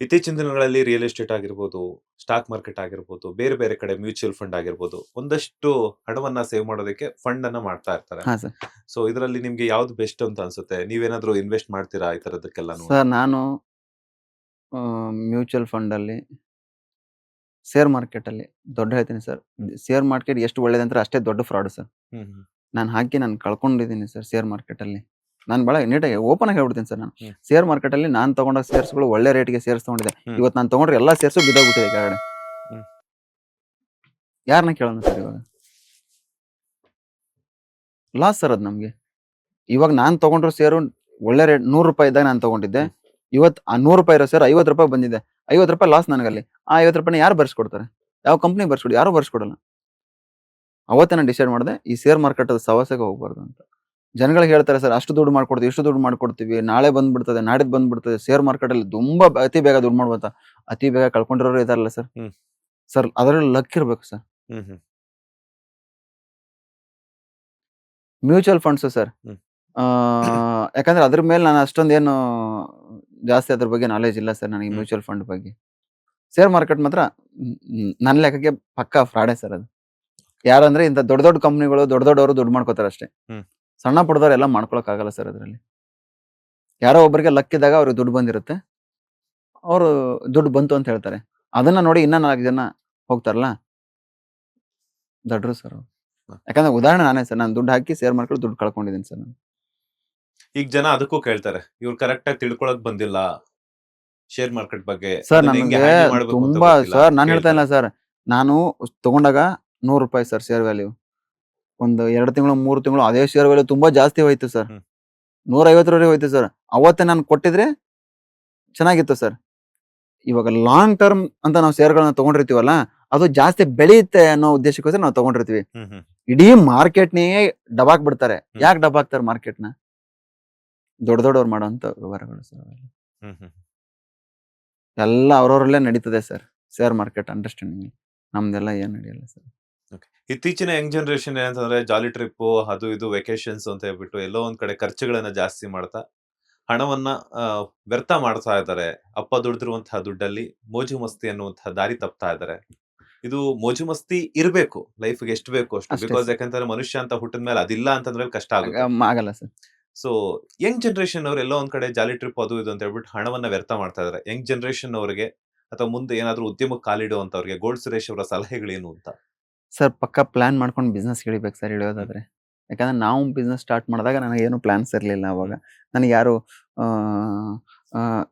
ಇತ್ತೀಚಿನ ದಿನಗಳಲ್ಲಿ real estate ಆಗಿರ್ಬೋದು, ಸ್ಟಾಕ್ ಮಾರ್ಕೆಟ್ ಆಗಿರ್ಬೋದು, ಬೇರೆ ಬೇರೆ ಕಡೆ ಮ್ಯೂಚುವಲ್ ಫಂಡ್ ಆಗಿರ್ಬೋದು, ಒಂದಷ್ಟು ಹಣವನ್ನ ಸೇವ್ ಮಾಡೋದಕ್ಕೆ ಫಂಡ್ ಅನ್ನ ಮಾಡ್ತಾ ಇರ್ತಾರೆ. ಹಾಂ ಸರ್. ಸೊ ಇದರಲ್ಲಿ ನಿಮ್ಗೆ ಯಾವ್ದು ಬೆಸ್ಟ್ ಅಂತ ಅನ್ಸುತ್ತೆ? ನೀವೇನಾದ್ರೂ ಇನ್ವೆಸ್ಟ್ ಮಾಡ್ತೀರಾ ಈ ತರದಕ್ಕೆಲ್ಲಾನು ಅಂತ? ಸರ್ ನಾನು ಮ್ಯೂಚುವಲ್ ಫಂಡಲ್ಲಿ, ಶೇರ್ ಮಾರ್ಕೆಟಲ್ಲಿ ದೊಡ್ಡ ಹೇಳ್ತೀನಿ ಸರ್. ಶೇರ್ ಮಾರ್ಕೆಟ್ ಎಷ್ಟು ಒಳ್ಳೇದಂದ್ರೆ ಅಷ್ಟೇ ದೊಡ್ಡ ಫ್ರಾಡ್ ಸರ್. ಹ್ಮ್ ಹ್ಮ್ ನಾನು ಕಳ್ಕೊಂಡಿದ್ದೀನಿ ಸರ್ ಶೇರ್ ಮಾರ್ಕೆಟಲ್ಲಿ. ನಾನು ಭಾಳ ನೀಟಾಗಿ ಓಪನ್ ಆಗಿ ಹೇಳ್ಬಿಡ್ತೀನಿ ಸರ್ ನಾನು. ಹ್ಮ್ ಶೇರ್ ಮಾರ್ಕೆಟಲ್ಲಿ ನಾನು ತಗೊಂಡ ಶೇರ್ಸ್‌ಗಳು ಒಳ್ಳೆ ರೇಟ್‌ಗೆ ಶೇರ್ಸ್ ತಗೊಂಡಿದ್ದೆ. ಹ್ಮ್ ಇವತ್ತು ನಾನು ತಗೊಂಡ್ರೆ ಎಲ್ಲಾ ಶೇರ್ಸು ಬಿದ್ದೋಗ್ಬಿಟ್ಟಿದೆ ಕೆಳಗಡೆ. ಹ್ಮ್ ಯಾರನ್ನ ಕೇಳೋಣ ಸರ್ ಇವಾಗ? ಲಾಸ್ ಸರ್ ಅದು ನಮ್ಗೆ. ಇವಾಗ ನಾನು ತಗೊಂಡಿರೋ ಶೇರು ಒಳ್ಳೆ ರೇಟ್ ₹100 ಇದ್ದಾಗ ನಾನು ತಗೊಂಡಿದ್ದೆ. ಹ್ಮ್ ಇವತ್ತು ಆ ₹100 ಇರೋ ಶೇರ್ ₹50 ಬಂದಿದೆ. ₹50 ಲಾಸ್ ನನಗಲ್ಲಿ. ಆ ₹50 ಯಾರು ಭರಿಸ್ಕೊಡ್ತಾರೆ? ಯಾವ ಕಂಪನಿ ಭರಿಸ್ಕೊಡಿ? ಯಾರು ಭರಿಸ್ಕೊಡಲ್ಲ. ಅವತ್ತೇ ನಾನು ಡಿಸೈಡ್ ಮಾಡಿದೆ ಈ ಶೇರ್ ಮಾರ್ಕೆಟ್ ಸಹವಾಸಕ್ಕೆ ಹೋಗ್ಬಾರ್ದು ಅಂತ. ಜನಗಳಿಗೆ ಹೇಳ್ತಾರೆ ಸರ್ ಅಷ್ಟು ದುಡ್ಡು ಮಾಡ್ಕೊಡ್ತೀವಿ, ಇಷ್ಟು ದುಡ್ಡು ಮಾಡ್ಕೊಡ್ತೀವಿ, ನಾಳೆ ಬಂದ್ಬಿಡ್ತದೆ, ನಾಡಿದ್ದು ಬಂದ್ಬಿಡ್ತದೆ. ಶೇರ್ ಮಾರ್ಕೆಟಲ್ಲಿ ತುಂಬಾ ಅತಿ ಬೇಗ ದುಡ್ಡು ಮಾಡ್ಬೋದ? ಅತಿ ಬೇಗ ಕಳ್ಕೊಂಡಿರೋರು ಇದಾರಲ್ಲ ಸರ್. ಹ್ಮ್ ಸರ್ ಅದರಲ್ಲಿ ಲಕ್ ಇರ್ಬೇಕು ಸರ್. ಹ್ಮ್ ಹ್ಮ್ ಮ್ಯೂಚುವಲ್ ಫಂಡ್ಸ್ ಸರ್. ಹ್ಮ್ ಯಾಕಂದ್ರೆ ಅದ್ರ ಮೇಲೆ ನಾನು ಅಷ್ಟೊಂದೇನು ಜಾಸ್ತಿ ಅದ್ರ ಬಗ್ಗೆ ನಾಲೆಜ್ ಇಲ್ಲ ಸರ್ ನನಗೆ ಹ್ಮ್ ಮ್ಯೂಚುವಲ್ ಫಂಡ್ ಬಗ್ಗೆ. ಶೇರ್ ಮಾರ್ಕೆಟ್ ಮಾತ್ರ ನನ್ನ ಲೆಕ್ಕಕ್ಕೆ ಪಕ್ಕಾ ಫ್ರಾಡೇ ಸರ್ ಅದು. ಯಾರಂದ್ರೆ ಇಂಥ ದೊಡ್ಡ ದೊಡ್ಡ ಕಂಪ್ನಿಗಳು ದೊಡ್ಡ ದೊಡ್ಡವರು ದುಡ್ಡು ಮಾಡ್ಕೋತಾರೆ ಅಷ್ಟೇ. ಹ್ಮ್ ಸಣ್ಣ ಪುಟ್ಟದವ್ರು ಎಲ್ಲ ಮಾಡ್ಕೊಳಕ್ ಆಗಲ್ಲ ಸರ್ ಅದರಲ್ಲಿ. ಯಾರೋ ಒಬ್ಬರಿಗೆ ಲಕ್ ಇದ್ದಾಗ ಅವ್ರಿಗೆ ದುಡ್ಡು ಬಂದಿರುತ್ತೆ. ಅವರು ದುಡ್ಡು ಬಂತು ಅಂತ ಹೇಳ್ತಾರೆ. ಅದನ್ನ ನೋಡಿ ಇನ್ನ 4 ಜನ ಹೋಗ್ತಾರಲ್ಲ, ದಡ್ರು ಸರ್ ಅವ್ರು. ಹ. ಯಾಕಂದ್ರೆ ಉದಾಹರಣೆ ನಾನೇ ಸರ್. ನಾನು ದುಡ್ಡು ಹಾಕಿ ಶೇರ್ ಮಾರ್ಕೆಟ್ ದುಡ್ಡು ಕಳ್ಕೊಂಡಿದ್ದೀನಿ ಸರ್ ನಾನು. ಈಗ ಜನ ಅದಕ್ಕೂ ಕೇಳ್ತಾರೆ. ಇವ್ರು ಕರೆಕ್ಟ್ ಆಗಿ ತಿಳ್ಕೊಳಕ್ ಬಂದಿಲ್ಲ ಶೇರ್ ಮಾರ್ಕೆಟ್ ಬಗ್ಗೆ. ಸರ್ ಅದನ್ನ ಹೆಂಗೆ ನನಗೆ ಹ್ಯಾಂಡಲ್ ಮಾಡ್ಬೇಕು ಅಂತ ತುಂಬಾ ಗೊತ್ತಿಲ್ಲ ಸರ್ ಅಂತ ನಾನು ಹೇಳ್ತಾ ಇಲ್ಲ ಕೇಳ್ತಾರೆ. ಸರ್. ನಾನು ತಗೊಂಡಾಗ ₹100 ಸರ್ ಶೇರ್ ವ್ಯಾಲ್ಯೂ. ಒಂದು 2 ತಿಂಗಳು 3 ತಿಂಗಳು ಅದೇ ಶೇರ್ ವ್ಯಾಲ್ಯೂ ತುಂಬಾ ಜಾಸ್ತಿ ಹೋಯ್ತು ಸರ್. ಹ್ಮ್ 150 ಹೋಯ್ತು ಸರ್. ಅವತ್ತೇ ನಾನು ಕೊಟ್ಟಿದ್ರೆ ಚೆನ್ನಾಗಿತ್ತು ಸರ್. ಇವಾಗ ಲಾಂಗ್ ಟರ್ಮ್ ಅಂತ ನಾವು ಶೇರ್‌ಗಳನ್ನ ತಗೊಂಡಿರ್ತೀವಲ್ಲ, ಅದು ಜಾಸ್ತಿ ಬೆಳೆಯುತ್ತೆ ಅನ್ನೋ ಉದ್ದೇಶಕ್ಕೋಸ್ಕರ ನಾವು ತಗೊಂಡಿರ್ತೀವಿ. ಹ್ಮ್ ಹ್ಮ್ ಇಡೀ ಮಾರ್ಕೆಟ್‌ನೇ ಡಬಾಕ್ ಬಿಡ್ತಾರೆ. ಹ್ಮ್ ಯಾಕೆ ಡಬಾಕ್ತಾರೆ ಮಾರ್ಕೆಟ್‌ನ? ದೊಡ್ಡವ್ರು ಮಾಡೋಂಥ ವ್ಯವಹಾರಗಳು ಸರ್ ಅವೆಲ್ಲ. ಹ್ಮ್ ಹ್ಮ್ ಎಲ್ಲ ಅವ್ರವ್ರಲ್ಲೇ ನಡೀತದೆ ಸರ್. Share market understanding. ನಮ್ದೆಲ್ಲ ಏನ್ ನಡೆಯಲ್ಲ ಸರ್. ಓಕೆ. ಇತ್ತೀಚಿನ ಯಂಗ್ ಜನರೇಷನ್ ಏನಂತಂದ್ರೆ ಜಾಲಿ ಟ್ರಿಪ್ಪು ಅದು ಇದು ವೆಕೇಷನ್ಸ್ ಅಂತ ಹೇಳ್ಬಿಟ್ಟು ಎಲ್ಲೋ ಒಂದ್ ಕಡೆ ಖರ್ಚುಗಳನ್ನ ಜಾಸ್ತಿ ಮಾಡ್ತಾ ಹಣವನ್ನ ವ್ಯರ್ಥ ಮಾಡ್ತಾ ಇದ್ದಾರೆ. ಅಪ್ಪ ದುಡಿದಿರುವಂತಹ ದುಡ್ಡಲ್ಲಿ ಮೋಜು ಮಸ್ತಿ ಅನ್ನುವಂತಹ ದಾರಿ ತಪ್ತಾ ಇದ್ದಾರೆ. ಇದು ಮೋಜು ಮಸ್ತಿ ಇರ್ಬೇಕು. ಲೈಫ್‌ಗೆ ಎಷ್ಟು ಬೇಕೋ ಅಷ್ಟು. ಅಷ್ಟೇ ಬಿಕಾಸ್ ಸರ್. ಯಾಕಂತಂದ್ರೆ ಮನುಷ್ಯ ಅಂತ ಹುಟ್ಟಿದ ಮೇಲೆ ಅದಿಲ್ಲ ಅಂತಂದ್ರೆ ಕಷ್ಟ ಆಗುತ್ತೆ. ಆಗಲ್ಲ ಸರ್. ಸೊ ಯಂಗ್ ಜನರೇಷನ್ ಅವ್ರು ಎಲ್ಲೋ ಒಂದ್ ಕಡೆ ಜಾಲಿ ಟ್ರಿಪ್ ಅದು ಇದು ಅಂತ ಹೇಳ್ಬಿಟ್ಟು ಹಣವನ್ನ ವ್ಯರ್ಥ ಮಾಡ್ತಾ ಇದ್ದಾರೆ. ಯಂಗ್ ಜನರೇಷನ್ ಅವರಿಗೆ ಅಥವಾ ಮುಂದೆ ಏನಾದ್ರು ಉದ್ಯಮಕ್ಕೆ ಕಾಲಿಡುವಂತವ್ರಿಗೆ ಗೋಲ್ಡ್ ಸುರೇಶ್ ಅವರ ಸಲಹೆಗಳೇನು ಅಂತ? ಸರ್ ಪಕ್ಕಾ ಪ್ಲಾನ್ ಮಾಡ್ಕೊಂಡು ಬಿಸ್ನೆಸ್ ಇಳಿಬೇಕು ಸರ್ ಹ್ಮ್ ಇಳಿಯೋದಾದ್ರೆ. ಯಾಕಂದ್ರೆ ನಾವು ಬಿಸ್ನೆಸ್ ಸ್ಟಾರ್ಟ್ ಮಾಡಿದಾಗ ನನಗೇನು ಪ್ಲಾನ್ಸ್ ಇರ್ಲಿಲ್ಲ ಅವಾಗ. ಹ್ಮ್ ನನಗೆ ಯಾರು ಆಹ್, ಆಹ್,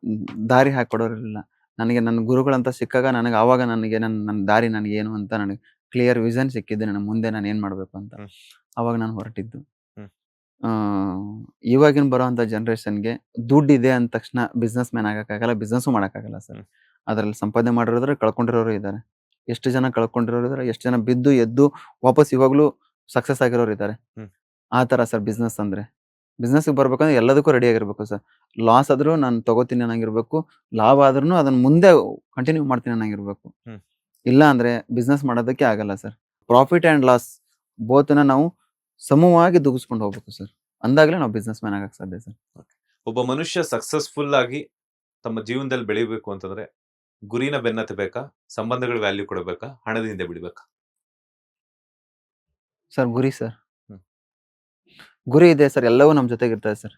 ದಾರಿ ಹಾಕೊಡೋರಿರ್ಲಿಲ್ಲ. ನನಗೆ ನನ್ನ ಗುರುಗಳಂತ ಸಿಕ್ಕಾಗ ನನಗೆ ಆವಾಗ ನನಗೆ ನನ್ನ ದಾರಿ ನನಗೇನು ಅಂತ ನನಗೆ ಕ್ಲಿಯರ್ ವಿಷನ್ ಸಿಕ್ಕಿದ್ದು ನನಗೆ ಮುಂದೆ ನಾನು ಏನ್ ಮಾಡ್ಬೇಕು ಅಂತ. ಹ್ಮ್ ಅವಾಗ ನಾನು ಹೊರಟಿದ್ದು. ಹ್ಮ್ ಆ, ಇವಾಗಿನ ಬರೋಂಥ ಜನ್ರೇಷನ್‌ಗೆ ದುಡ್ಡಿದೆ ಅಂದ ತಕ್ಷಣ ಬಿಸ್ನೆಸ್ ಮ್ಯಾನ್ ಆಗಕ್ಕಾಗಲ್ಲ, ಬಿಸ್ನೆಸ್ಸು ಮಾಡಕ್ಕಾಗಲ್ಲ ಸರ್. ಹ್ಮ್ ಅದ್ರಲ್ಲಿ ಸಂಪಾದನೆ ಮಾಡಿರೋದ್ರೆ ಕಳ್ಕೊಂಡಿರೋರು ಇದ್ದಾರೆ. ಎಷ್ಟು ಜನ ಕಳ್ಕೊಂಡಿರೋರು ಇದ್ದಾರೆ, ಎಷ್ಟು ಜನ ಬಿದ್ದು ಎದ್ದು ವಾಪಸ್ ಇವಾಗ್ಲೂ ಸಕ್ಸಸ್ ಆಗಿರೋರು ಇದ್ದಾರೆ. ಹ್ಮ್ ಆ ಥರ ಸರ್ ಬಿಸ್ನೆಸ್ ಅಂದ್ರೆ. ಬಿಸ್ನೆಸ್‌ಗೆ ಬರ್ಬೇಕಂದ್ರೆ ಎಲ್ಲದಕ್ಕೂ ರೆಡಿ ಆಗಿರ್ಬೇಕು ಸರ್. ಲಾಸ್ ಆದ್ರೂ ನಾನು ತಗೋತೀನಿ ಅನ್ನಂಗಿರ್ಬೇಕು. ಲಾಭ ಆದ್ರೂನು ಅದನ್ನ ಮುಂದೆ ಕಂಟಿನ್ಯೂ ಮಾಡ್ತೀನಿ ಅನ್ನಂಗಿರ್ಬೇಕು. ಹ್ಮ್ ಇಲ್ಲ ಅಂದ್ರೆ ಬಿಸ್ನೆಸ್ ಮಾಡೋದಕ್ಕೆ ಆಗಲ್ಲ ಸರ್. ಪ್ರಾಫಿಟ್ ಆಂಡ್ ಲಾಸ್ ಬೋತ್‌ನ ನಾವು ಸಮವಾಗಿ ತೂಗಿಸ್ಕೊಂಡು ಹೋಗ್ಬೇಕು ಸರ್. ಅಂದಾಗಲೇ ನಾವು ಬಿಸ್ನೆಸ್ ಮ್ಯಾನ್ ಆಗಕ್ಕೆ ಸಾಧ್ಯ ಸರ್. ಓಕೆ. ಒಬ್ಬ ಮನುಷ್ಯ ಸಕ್ಸಸ್‌ಫುಲ್ ಆಗಿ ತಮ್ಮ ಜೀವನದಲ್ಲಿ ಬೆಳಿಬೇಕು ಅಂತಂದ್ರೆ ಗುರಿನ ಬೆನ್ನತ್ತಬೇಕಾ? ಸಂಬಂಧಗಳ ವ್ಯಾಲ್ಯೂ ಕೊಡಬೇಕಾ? ಹಣದ ಹಿಂದೆ ಬಿಡ್ಬೇಕಾ? ಸರ್ ಗುರಿ ಸರ್. ಹ್ಮ್ ಗುರಿ ಇದೆ ಸರ್ ಎಲ್ಲವೂ ನಮ್ಮ ಜೊತೆಗಿರ್ತದೆ ಸರ್.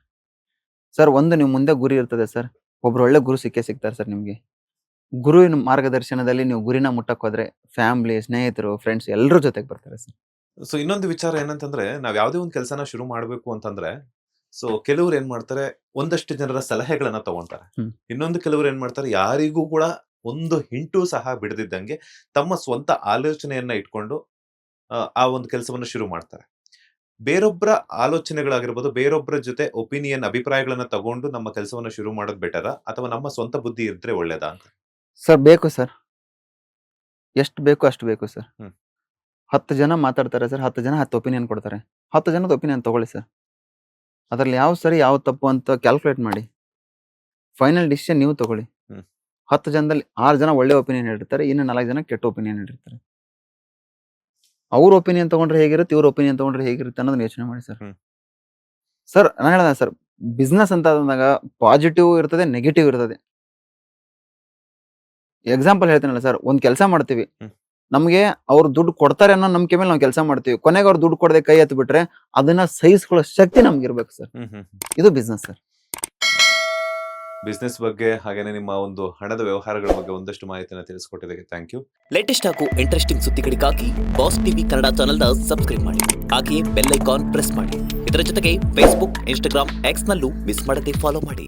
ಸರ್ ಒಂದು ನೀವು ಮುಂದೆ ಗುರಿ ಇರ್ತದೆ ಸರ್. ಒಬ್ರು ಒಳ್ಳೆ ಗುರು ಸಿಕ್ಕೇ ಸಿಗ್ತಾರೆ ಸರ್ ನಿಮ್ಗೆ. ಗುರುವಿನ ಮಾರ್ಗದರ್ಶನದಲ್ಲಿ ನೀವು ಗುರಿನ ಮುಟ್ಟಕ್ಕೆ ಹೋದ್ರೆ ಫ್ಯಾಮಿಲಿ, ಸ್ನೇಹಿತರು, ಫ್ರೆಂಡ್ಸ್ ಎಲ್ರೂ ಜೊತೆಗೆ ಬರ್ತಾರೆ ಸರ್. ಸೊ ಇನ್ನೊಂದು ವಿಚಾರ ಏನಂತಂದ್ರೆ ನಾವ್ ಯಾವುದೇ ಒಂದು ಕೆಲಸನ ಶುರು ಮಾಡ್ಬೇಕು ಅಂತಂದ್ರೆ ಸೊ ಕೆಲವ್ರು ಏನ್ ಮಾಡ್ತಾರೆ ಒಂದಷ್ಟು ಜನರ ಸಲಹೆಗಳನ್ನ ತಗೊಂತಾರೆ. ಹ್ಮ್. ಇನ್ನೊಂದು ಕೆಲವ್ರು ಏನ್ ಮಾಡ್ತಾರೆ ಯಾರಿಗೂ ಕೂಡ ಒಂದು ಹಿಂಟು ಸಹ ಬಿಡದಿದ್ದಂಗೆ ತಮ್ಮ ಸ್ವಂತ ಆಲೋಚನೆಯನ್ನ ಇಟ್ಕೊಂಡು ಆ ಒಂದು ಕೆಲಸವನ್ನ ಶುರು ಮಾಡ್ತಾರೆ. ಬೇರೊಬ್ಬರ ಆಲೋಚನೆಗಳಾಗಿರ್ಬೋದು, ಬೇರೊಬ್ಬರ ಜೊತೆ ಒಪಿನಿಯನ್ ಅಭಿಪ್ರಾಯಗಳನ್ನ ತಗೊಂಡು ನಮ್ಮ ಕೆಲಸವನ್ನ ಶುರು ಮಾಡೋದು ಬೆಟರಾ? ಅಥವಾ ನಮ್ಮ ಸ್ವಂತ ಬುದ್ಧಿ ಇದ್ರೆ ಒಳ್ಳೇದಾ ಅಂತ? ಸರ್ ಬೇಕು ಸರ್. ಎಷ್ಟು ಬೇಕು ಅಷ್ಟು ಬೇಕು ಸರ್. ಹ್ಮ್. 10 ಜನ ಮಾತಾಡ್ತಾರೆ ಸರ್. 10 ಜನ 10 ಒಪಿನಿಯನ್ ಕೊಡ್ತಾರೆ. 10 ಜನದ ಒಪಿನಿಯನ್ ತಗೊಳ್ಳಿ ಸರ್. ಅದ್ರಲ್ಲಿ ಯಾವ್ದು ಸರಿ ಯಾವ್ದು ತಪ್ಪು ಅಂತ ಕ್ಯಾಲ್ಕುಲೇಟ್ ಮಾಡಿ. ಫೈನಲ್ ಡಿಸಿಷನ್ ನೀವು ತಗೊಳ್ಳಿ. ಹ್ಮ್. 10 ಜನದಲ್ಲಿ 6 ಜನ ಒಳ್ಳೆ ಒಪಿನಿಯನ್ ಹೇಳಿರ್ತಾರೆ. ಇನ್ನು 4 ಜನ ಕೆಟ್ಟ ಒಪಿನಿಯನ್ ಹೇಳಿರ್ತಾರೆ. ಅವ್ರ ಒಪಿನಿಯನ್ ತಗೊಂಡ್ರೆ ಹೇಗಿರುತ್ತೆ, ಇವ್ರ ಒಪಿನಿಯನ್ ತಗೊಂಡ್ರೆ ಹೇಗಿರುತ್ತೆ ಅನ್ನೋದನ್ನ ಯೋಚನೆ ಮಾಡಿ ಸರ್. ಹ್ಮ್. ಸರ್ ನಾನು ಹೇಳ್ದೆ ಸರ್ ಬಿಸ್ನೆಸ್ ಅಂತ ಅಂದಾಗ ಪಾಸಿಟಿವ್ ಇರ್ತದೆ, ನೆಗೆಟಿವ್ ಇರ್ತದೆ. ಎಕ್ಸಾಂಪಲ್ ಹೇಳ್ತೀನಲ್ಲ ಸರ್, ಒಂದ್ ಕೆಲಸ ಮಾಡ್ತೀವಿ, ಹ್ಮ್. ನಮ್ಗೆ ಅವ್ರು ದುಡ್ಡು ಕೊಡ್ತಾರೆ ಅನ್ನೋ ನಂಬಿಕೆ ಮೇಲೆ ನಾವು ಕೆಲಸ ಮಾಡ್ತೀವಿ. ಕೊನೆಗೆ ಅವ್ರು ದುಡ್ಡು ಕೊಡದೆ ಕೈ ಎತ್ತು ಬಿಟ್ರೆ ಅದನ್ನ ಸಹಿಸ್ಕೊಳ್ಳೋ ಶಕ್ತಿ ನಮ್ಗೆ ಇರ್ಬೇಕು ಸರ್. ಇದು ಬಿಸ್ನೆಸ್ ಸರ್. ಬಿಸ್ನೆಸ್ ಬಗ್ಗೆ ಹಾಗೇನೆ ನಿಮ್ಮ ಒಂದು ಹಣದ ವ್ಯವಹಾರಗಳ ಬಗ್ಗೆ ಒಂದಷ್ಟು ಮಾಹಿತಿನ ತಿಳಿಸ್ಕೊಟ್ಟಿದ್ದಕ್ಕೆ ಥ್ಯಾಂಕ್ ಯು. ಲೇಟೆಸ್ಟ್ ಹಾಗೂ ಇಂಟ್ರೆಸ್ಟಿಂಗ್ ಸುದ್ದಿಗಳಿಗಾಗಿ ಬಾಸ್ ಟಿವಿ ಕನ್ನಡ ಚಾನೆಲ್ನ ಸಬ್ಸ್ಕ್ರೈಬ್ ಮಾಡಿ. ಹಾಗೆಯೇ ಬೆಲ್ ಐಕಾನ್ ಪ್ರೆಸ್ ಮಾಡಿ. ಇದರ ಜೊತೆಗೆ ಫೇಸ್ಬುಕ್, ಇನ್ಸ್ಟಾಗ್ರಾಮ್, ಎಕ್ಸ್ ನಲ್ಲೂ ಮಿಸ್ ಮಾಡದೆ ಫಾಲೋ ಮಾಡಿ.